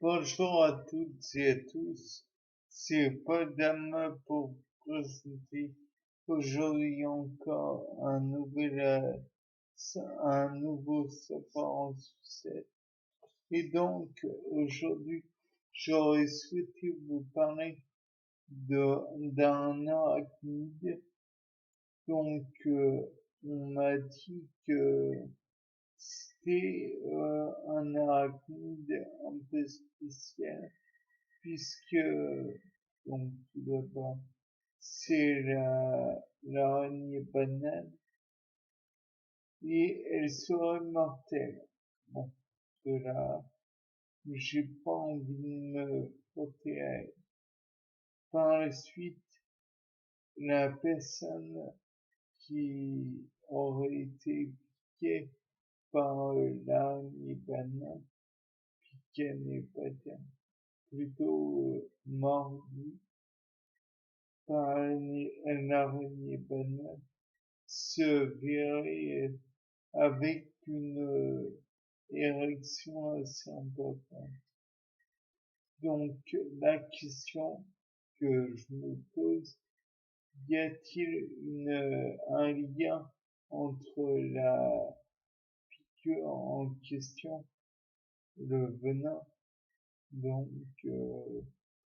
Bonjour à toutes et à tous, c'est Paul Damas pour vous présenter aujourd'hui encore un nouveau savoir en succès. Et donc, aujourd'hui, j'aurais souhaité vous parler d'un arachnide. Donc, on m'a dit que c'était un arachnide un peu spécial puisque, donc tout d'abord, c'est l'araignée banane et elle serait mortelle. Bon, de là, j'ai pas envie de me frotter à elle. Par la suite, la personne qui aurait été piquée par l'araignée banane, piquée n'est pas terme, plutôt mordue par l'araignée banane, se verrait avec une érection assez importante. Donc la question que je me pose, y a-t-il un lien entre la piqûre en question, le venin, donc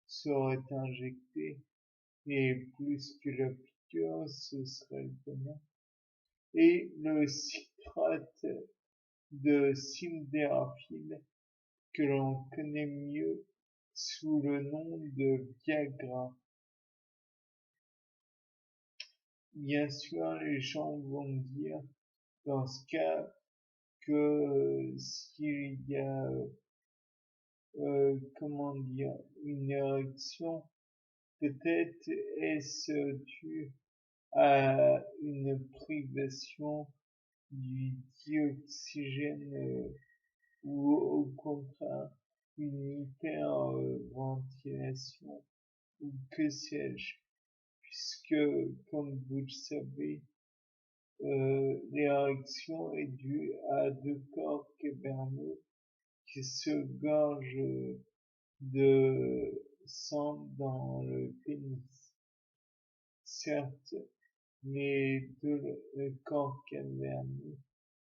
serait injecté, et plus que la piqûre, ce serait le venin, et le citrate de sildenafil que l'on connaît mieux sous le nom de Viagra. Bien sûr, les gens vont dire dans ce cas que s'il y a comment dire une érection, peut-être est-ce dû à une privation du dioxygène ou au contraire une hyperventilation ou que sais-je, puisque comme vous le savez, l'érection est due à deux corps caverneux qui se gorgent de sang dans le pénis. Certes, mais deux corps caverneux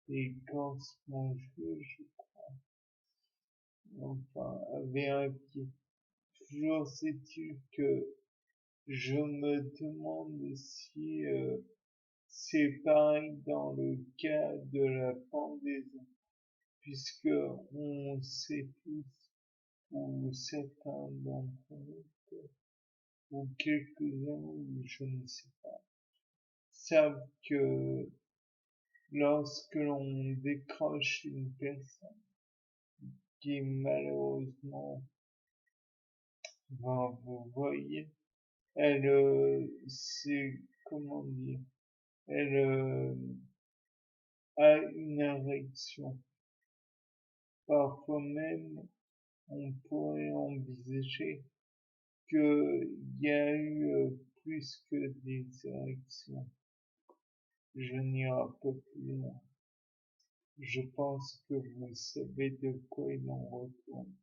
et corps spongieux, je crois. Enfin, à vérifier. Toujours sais-tu que je me demande si c'est pareil dans le cas de la pendaison, puisque on sait tous, ou certains d'entre nous, ou quelques-uns, ou je ne sais pas, savent que lorsque l'on décroche une personne qui malheureusement, ben, vous voyez, elle, c'est, comment dire, elle a une érection. Parfois même, on pourrait envisager qu'il y a eu plus que des érections. Je n'irai pas plus loin. Je pense que vous savez de quoi il en retourne.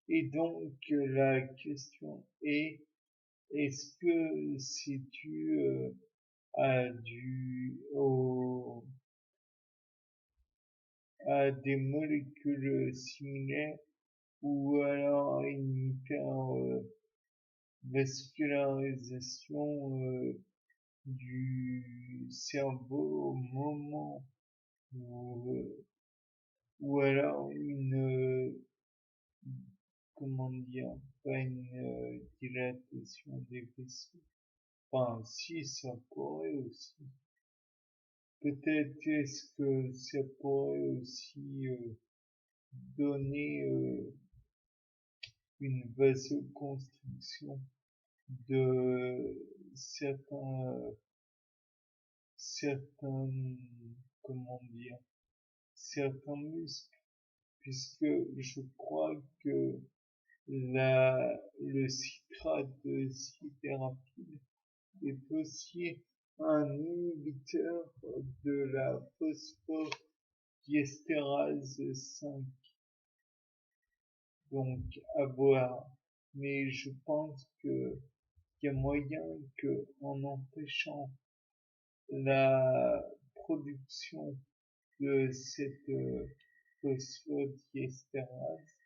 Et donc, la question est, est-ce que c'est dû à des molécules similaires ou alors à une hypervascularisation du cerveau au moment ou alors comment dire, pas une dilatation des vaisseaux. Enfin, si, ça pourrait aussi. Peut-être est-ce que ça pourrait aussi donner une vasoconstriction de certains, comment dire, certains muscles, puisque je crois que le citrate de sildenafil est aussi un inhibiteur de la phosphodiestérase 5. donc à voir. Mais je pense que il y a moyen que, en empêchant la production de cette phosphodiestérase,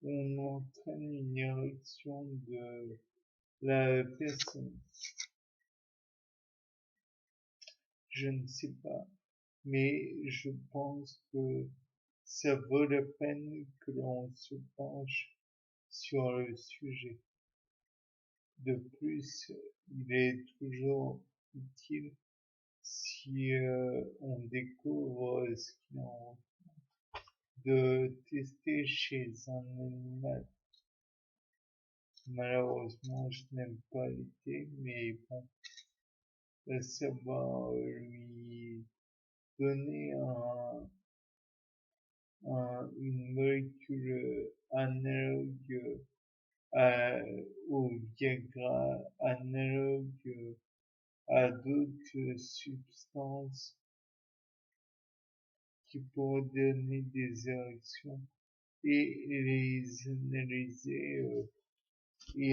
on entraîne une érection de la personne. Je ne sais pas, mais je pense que ça vaut la peine que l'on se penche sur le sujet. De plus, il est toujours utile si on découvre ce qu'il en de tester chez un animal. Malheureusement, je n'aime pas l'été, mais bon, ça va lui donner une molécule analogue au Viagra, analogue à d'autres substances qui pourraient donner des érections et les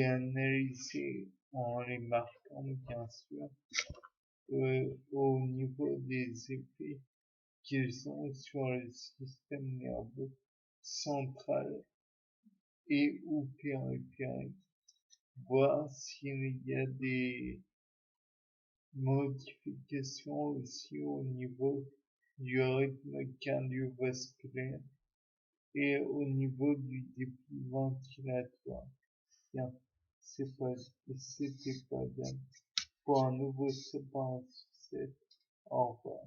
analyser en les marquant bien sûr au niveau des effets qu'ils ont sur le système nerveux central et ou périphérique, voir s'il y a des modifications aussi au niveau du rythme cardiovasculaire et au niveau du débit ventilatoire. Bien, c'était pas bien. Pour un nouveau Sapin 7, au revoir.